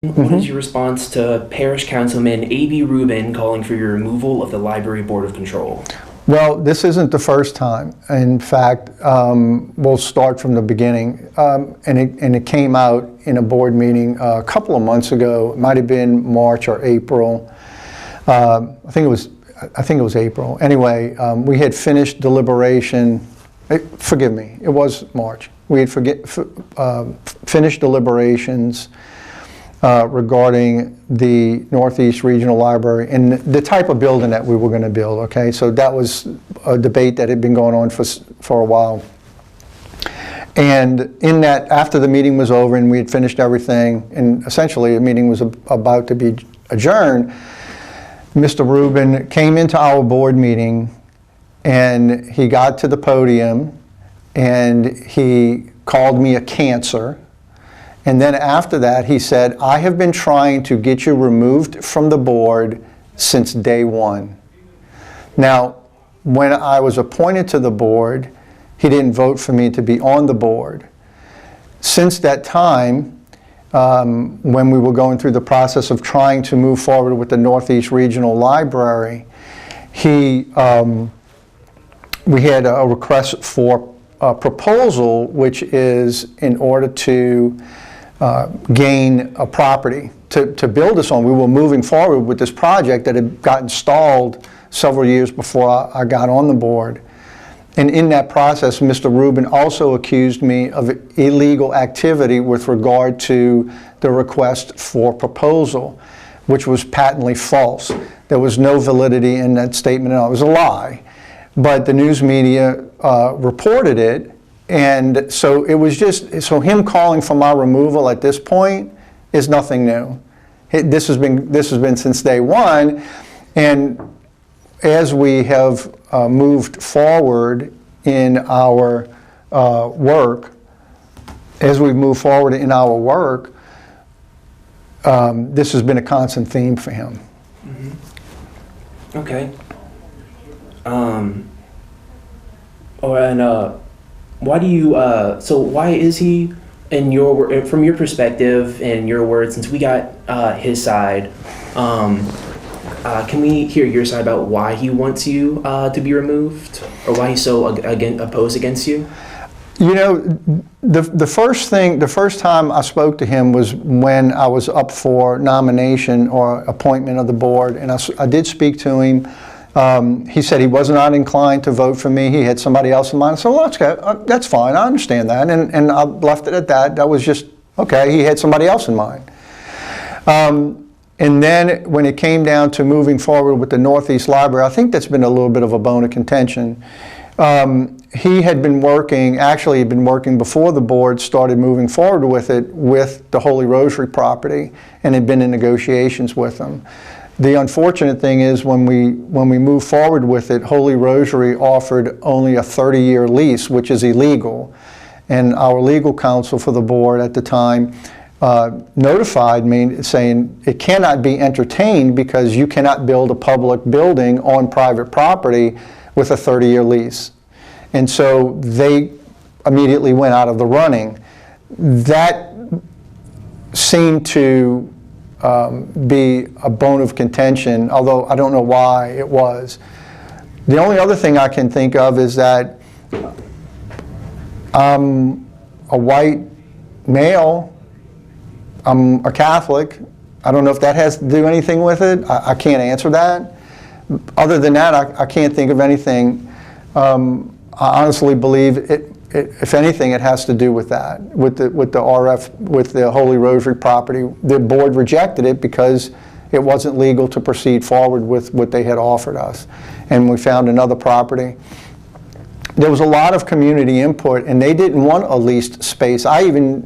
What is your response to Parish Councilman A.B. Rubin calling for your removal of the Library Board of Control? Well, this isn't the first time. In fact, we'll start from the beginning. And it came out in a board meeting a couple of months ago. It might have been March or April. I think it was April. Anyway, we had finished deliberation. Forgive me, it was March. We had finished deliberations regarding the Northeast Regional Library and the type of building that we were going to build, okay? So that was a debate that had been going on for a while. And in that, after the meeting was over and we had finished everything, and essentially the meeting was about to be adjourned, Mr. Rubin came into our board meeting and he got to the podium and he called me a cancer. And then after that, he said, "I have been trying to get you removed from the board since day one." Now, when I was appointed to the board, he didn't vote for me to be on the board. Since that time, when we were going through the process of trying to move forward with the Northeast Regional Library, we had a request for a proposal, which is in order to gain a property to build this on. We were moving forward with this project that had gotten stalled several years before I got on the board. And in that process, Mr. Rubin also accused me of illegal activity with regard to the request for proposal, which was patently false. There was no validity in that statement at all. It was a lie. But the news media reported it. And so it was just, so him calling for my removal at this point is nothing new. This has been since day one. And as we have moved forward in our work, this has been a constant theme for him. Mm-hmm. Okay. Why do you, so why is he, from your perspective and your words, since we got his side, can we hear your side about why he wants you to be removed, or why he's so opposed against you? You know, the first time I spoke to him was when I was up for nomination or appointment of the board, and I did speak to him. He said he was not inclined to vote for me. He had somebody else in mind. So well, that's fine. I understand that. And I left it at that. That was just, okay, he had somebody else in mind. And then when it came down to moving forward with the Northeast Library, I think that's been a little bit of a bone of contention. He had been working, actually he'd been working before the board started moving forward with it, with the Holy Rosary property, and had been in negotiations with them. The unfortunate thing is when we moved forward with it, Holy Rosary offered only a 30-year lease, which is illegal. And our legal counsel for the board at the time notified me saying it cannot be entertained because you cannot build a public building on private property with a 30-year lease. And so they immediately went out of the running. That seemed to be a bone of contention, although I don't know why it was. The only other thing I can think of is that I'm a white male, I'm a Catholic. I don't know if that has to do anything with it. I can't answer that. Other than that, I can't think of anything. I honestly believe if anything, it has to do with that, with the Holy Rosary property. The board rejected it because it wasn't legal to proceed forward with what they had offered us. And we found another property. There was a lot of community input, and they didn't want a leased space. I even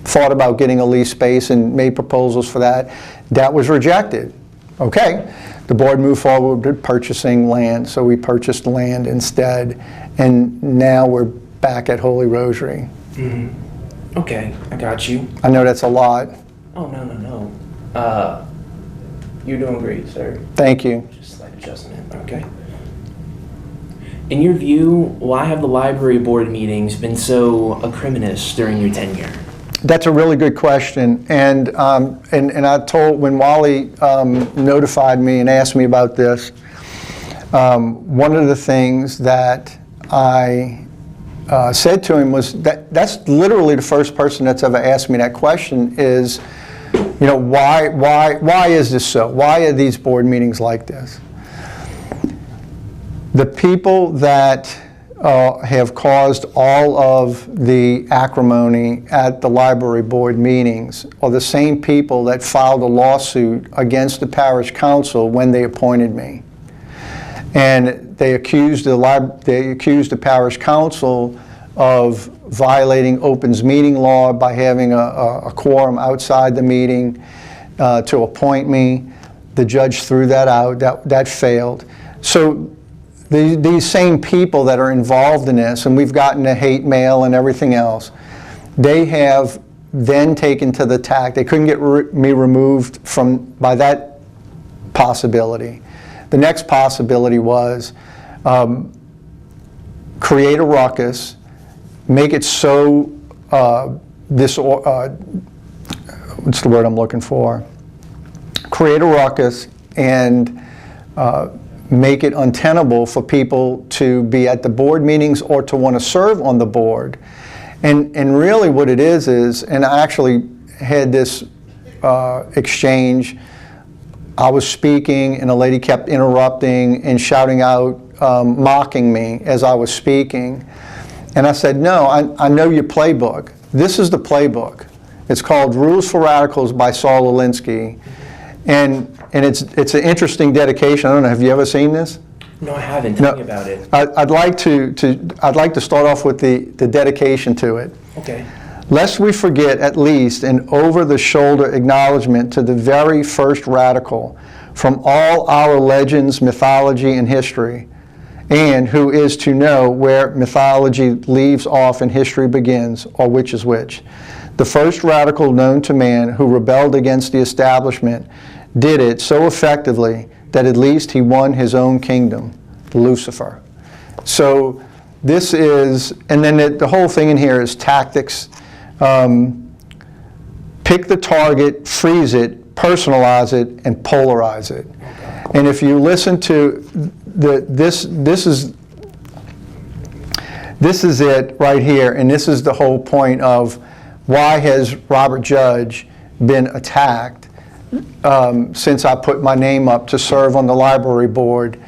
thought about getting a leased space and made proposals for that. That was rejected. Okay, the board moved forward with purchasing land, so we purchased land instead, and now we're back at Holy Rosary. Mm-hmm. Okay, I got you. I know that's a lot. Oh, no. You're doing great, sir. Thank you. Just a slight adjustment, okay. In your view, why have the library board meetings been so acrimonious during your tenure? That's a really good question, and I told, when Wally notified me and asked me about this, one of the things that I said to him was that's literally the first person that's ever asked me that question is, you know, why is this so? Why are these board meetings like this? The people that have caused all of the acrimony at the library board meetings are the same people that filed a lawsuit against the parish council when they appointed me. And they accused the parish council of violating opens meeting law by having a quorum outside the meeting to appoint me. The judge threw that out. That failed. So these same people that are involved in this, and we've gotten the hate mail and everything else, they have then taken to the tack. They couldn't get me removed by that possibility. The next possibility was create a ruckus, make it so, what's the word I'm looking for? Create a ruckus and make it untenable for people to be at the board meetings or to want to serve on the board. And really what it is, and I actually had this exchange. I was speaking and a lady kept interrupting and shouting out, mocking me as I was speaking. And I said, no, I know your playbook. This is the playbook. It's called Rules for Radicals by Saul Alinsky. And it's an interesting dedication. I don't know, have you ever seen this? No, I haven't. Tell me about it. I'd like to start off with the dedication to it. Okay. Lest we forget at least an over-the-shoulder acknowledgement to the very first radical from all our legends, mythology, and history, and who is to know where mythology leaves off and history begins, or which is which. The first radical known to man who rebelled against the establishment did it so effectively that at least he won his own kingdom, Lucifer. So this is, and then the whole thing in here is tactics. Pick the target, freeze it, personalize it, and polarize it. And if you listen to this is it right here, and this is the whole point of why has Robert Judge been attacked since I put my name up to serve on the library board.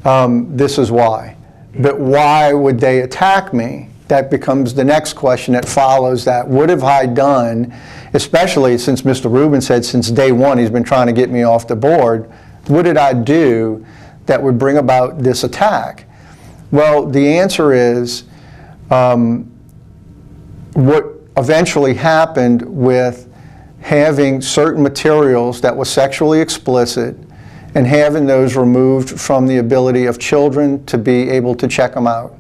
This is why. But why would they attack me? That becomes the next question that follows that. What have I done, especially since Mr. Rubin said since day one he's been trying to get me off the board, what did I do that would bring about this attack? Well, the answer is what eventually happened with having certain materials that were sexually explicit and having those removed from the ability of children to be able to check them out.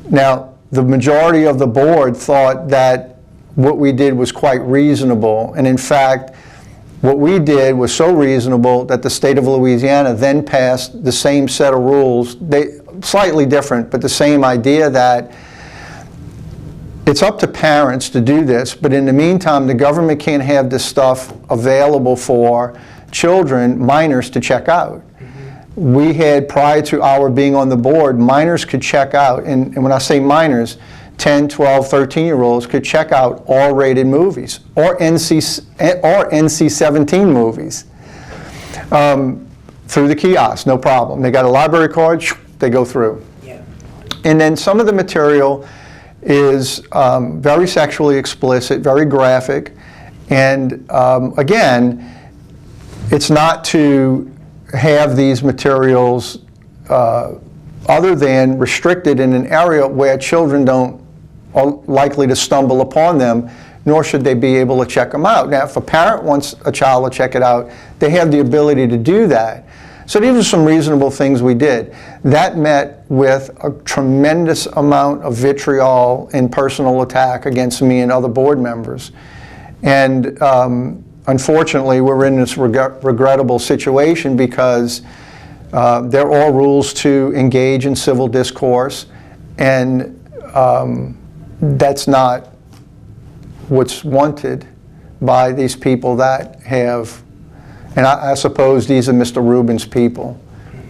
Now, the majority of the board thought that what we did was quite reasonable, and in fact, what we did was so reasonable that the state of Louisiana then passed the same set of rules, slightly different, but the same idea that it's up to parents to do this, but in the meantime, the government can't have this stuff available for children, minors, to check out. We had, prior to our being on the board, minors could check out, and when I say minors, 10, 12, 13-year-olds could check out R-rated movies or NC-17 movies through the kiosk, no problem. They got a library card, they go through. Yeah. And then some of the material is very sexually explicit, very graphic, and again, it's not to have these materials other than restricted in an area where children are likely to stumble upon them, nor should they be able to check them out. Now, if a parent wants a child to check it out, they have the ability to do that. So these are some reasonable things we did. That met with a tremendous amount of vitriol and personal attack against me and other board members. And unfortunately, we're in this regrettable situation because there are rules to engage in civil discourse, and that's not what's wanted by these people that have, and I suppose these are Mr. Rubin's people.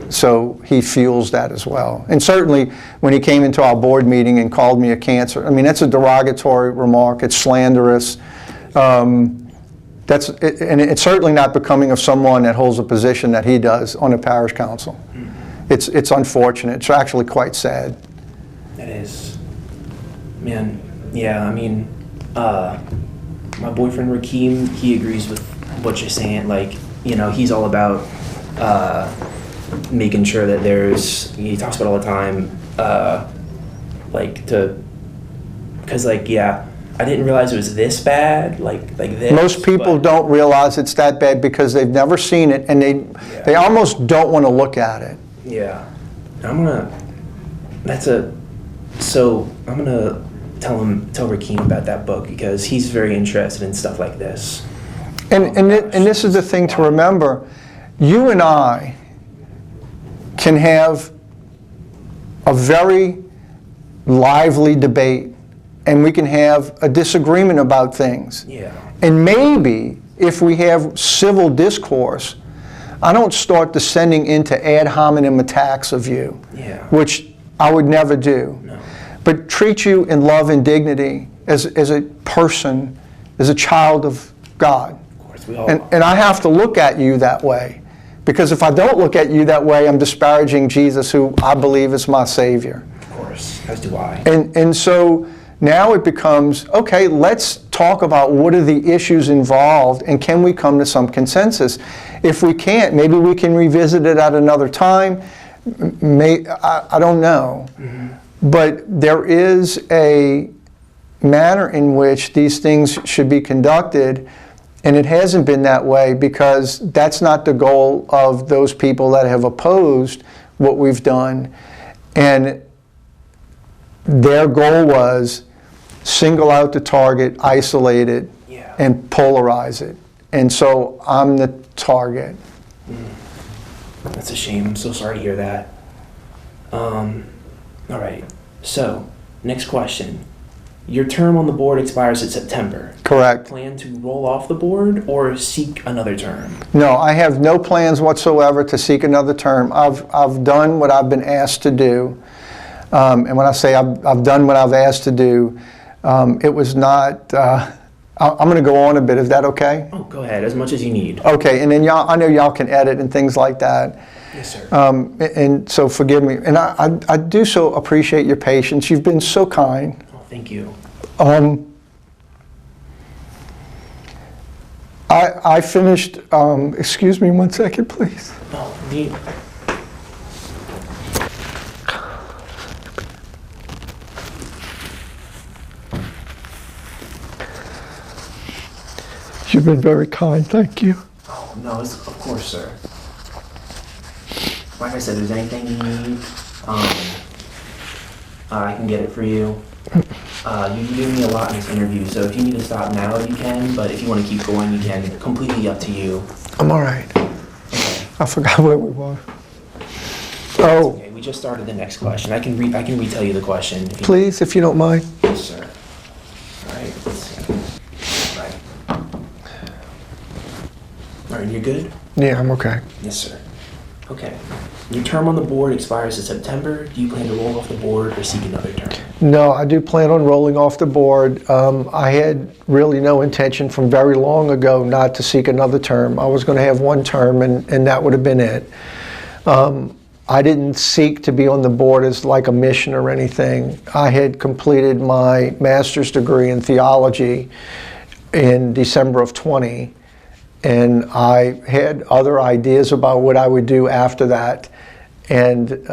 So he feels that as well. And certainly when he came into our board meeting and called me a cancer, I mean, that's a derogatory remark. It's slanderous. And it's certainly not becoming of someone that holds a position that he does on the parish council. It's unfortunate. It's actually quite sad. It is. Man, yeah, I mean, my boyfriend Rakeem, he agrees with what you're saying. Like, you know, he's all about making sure that he talks about all the time, because like, yeah, I didn't realize it was this bad, like this. Most people don't realize it's that bad because they've never seen it, and they almost don't want to look at it. Yeah, I'm gonna tell Rakeem about that book because he's very interested in stuff like this. And this is the thing to remember: you and I can have a very lively debate, and we can have a disagreement about things. Yeah. And maybe if we have civil discourse, I don't start descending into ad hominem attacks of you, which I would never do. No. But treat you in love and dignity as a person, as a child of God. Of course, we all and I have to look at you that way. Because if I don't look at you that way, I'm disparaging Jesus, who I believe is my Savior. Of course, as do I. And so now it becomes, okay, let's talk about what are the issues involved and can we come to some consensus. If we can't, maybe we can revisit it at another time. I don't know. Mm-hmm. But there is a manner in which these things should be conducted, and it hasn't been that way because that's not the goal of those people that have opposed what we've done. And their goal was single out the target, isolate it, and polarize it. And so I'm the target. That's a shame. I'm so sorry to hear that. All right. So, next question. Your term on the board expires in September. Correct. Plan to roll off the board or seek another term? No, I have no plans whatsoever to seek another term. I've done what I've been asked to do. And when I say I've done what I've asked to do, it was not, I'm going to go on a bit. Is that okay? Oh, go ahead, as much as you need. Okay, and then y'all, I know y'all can edit and things like that. Yes, sir. And so forgive me. And I do so appreciate your patience. You've been so kind. Oh, thank you. I finished, excuse me 1 second, please. Oh, You've been very kind, thank you. Oh, no, of course, sir. Like I said, if there's anything you need, I can get it for you. You gave me a lot in this interview, so if you need to stop now, you can, but if you want to keep going, you can. Completely up to you. I'm all right. Okay. I forgot where we were. Oh. Okay, we just started the next question. I can retell you the question. Please, if you don't mind. Yes, sir. All right, let's see. All right, you're good? Yeah, I'm okay. Yes, sir. Okay. Your term on the board expires in September. Do you plan to roll off the board or seek another term? No, I do plan on rolling off the board. I had really no intention from very long ago not to seek another term. I was going to have one term and that would have been it. I didn't seek to be on the board as like a mission or anything. I had completed my master's degree in theology in December of 20. And I had other ideas about what I would do after that. And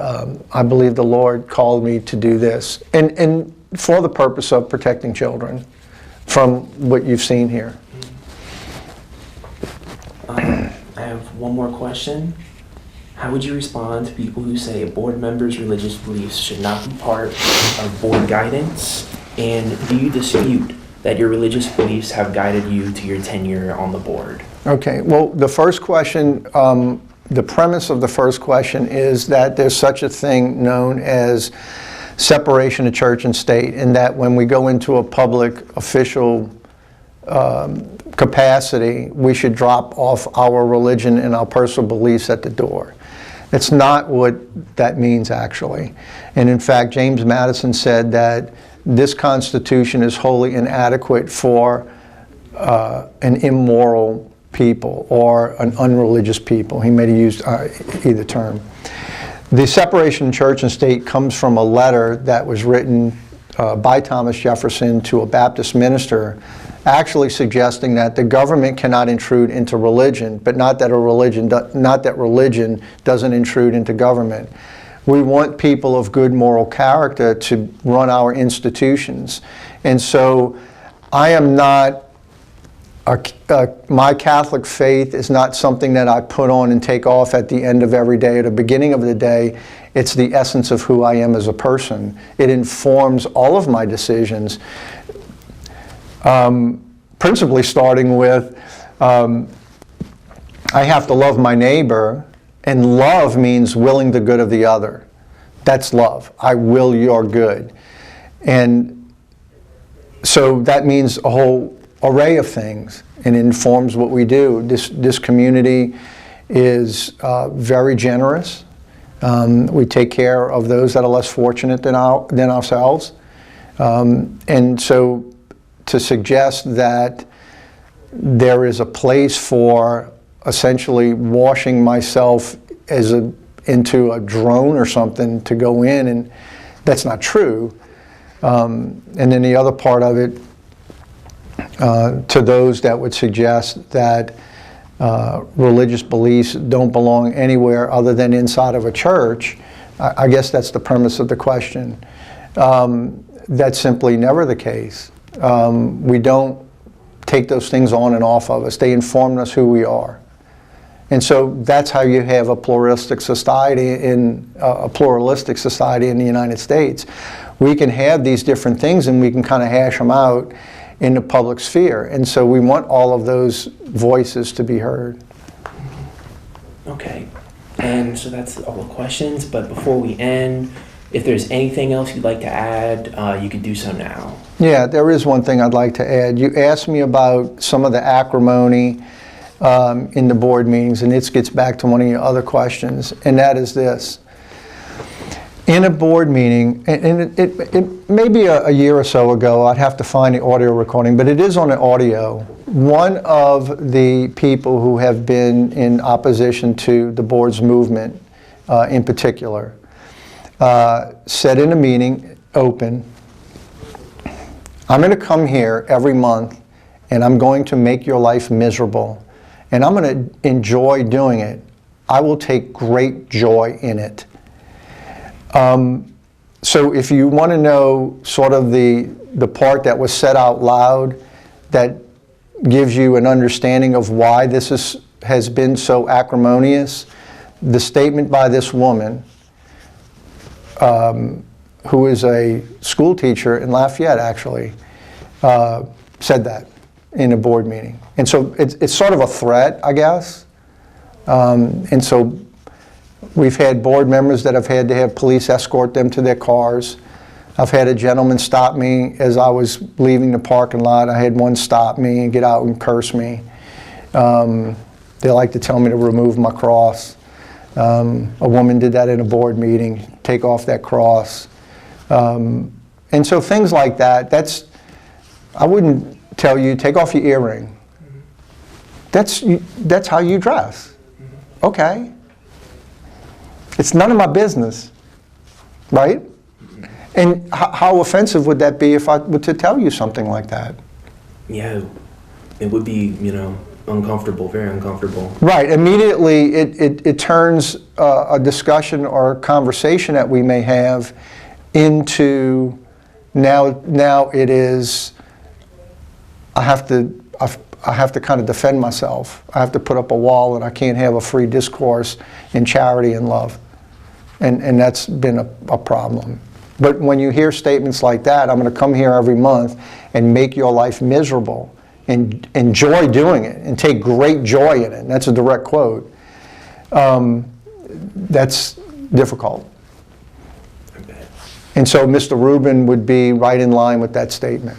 I believe the Lord called me to do this. And for the purpose of protecting children from what you've seen here. I have one more question. How would you respond to people who say a board member's religious beliefs should not be part of board guidance? And do you dispute that your religious beliefs have guided you to your tenure on the board? Okay, well, the first question, the premise of the first question is that there's such a thing known as separation of church and state, and that when we go into a public official capacity, we should drop off our religion and our personal beliefs at the door. It's not what that means, actually. And in fact, James Madison said that this Constitution is wholly inadequate for an immoral people or an unreligious people. He may have used either term. The separation of church and state comes from a letter that was written by Thomas Jefferson to a Baptist minister, actually suggesting that the government cannot intrude into religion, but not that religion doesn't intrude into government. We want people of good moral character to run our institutions. And so I am not, my Catholic faith is not something that I put on and take off at the end of every day or the beginning of the day. It's the essence of who I am as a person. It informs all of my decisions. Principally starting with, I have to love my neighbor, and love means willing the good of the other. That's love. I will your good. And so that means a whole array of things, and it informs what we do. This community is very generous. We take care of those that are less fortunate than ourselves. And so to suggest that there is a place for essentially washing myself into a drone or something to go in, and that's not true. And then the other part of it, to those that would suggest that religious beliefs don't belong anywhere other than inside of a church, I guess that's the premise of the question. That's simply never the case. We don't take those things on and off of us. They inform us who we are. And so that's how you have a pluralistic society in the United States. We can have these different things and we can kind of hash them out in the public sphere. And so we want all of those voices to be heard. Okay. And so that's all the questions, but before we end, if there's anything else you'd like to add, you could do so now. Yeah, there is one thing I'd like to add. You asked me about some of the acrimony in the board meetings, and this gets back to one of your other questions, and that is this. In a board meeting, and it may be a year or so ago, I'd have to find the audio recording, but it is on the audio. One of the people who have been in opposition to the board's movement in particular said in a meeting, open, I'm going to come here every month and I'm going to make your life miserable, and I'm going to enjoy doing it. I will take great joy in it. So if you want to know sort of the part that was said out loud that gives you an understanding of why this has been so acrimonious, the statement by this woman, who is a school teacher in Lafayette actually, said that in a board meeting. And so it's sort of a threat, I guess. And so we've had board members that have had to have police escort them to their cars. I've had a gentleman stop me as I was leaving the parking lot. I had one stop me and get out and curse me. They like to tell me to remove my cross. A woman did that in a board meeting, take off that cross. And so things like that, I wouldn't tell you, take off your earring. That's how you dress. Okay. It's none of my business, right? And how offensive would that be if I were to tell you something like that? Yeah, it would be, uncomfortable, very uncomfortable. Right. Immediately, it turns a discussion or a conversation that we may have into now it is, I have to kind of defend myself. I have to put up a wall, and I can't have a free discourse in charity and love. And that's been a problem. But when you hear statements like that, I'm going to come here every month and make your life miserable and enjoy doing it and take great joy in it. And that's a direct quote. That's difficult. And so Mr. Rubin would be right in line with that statement.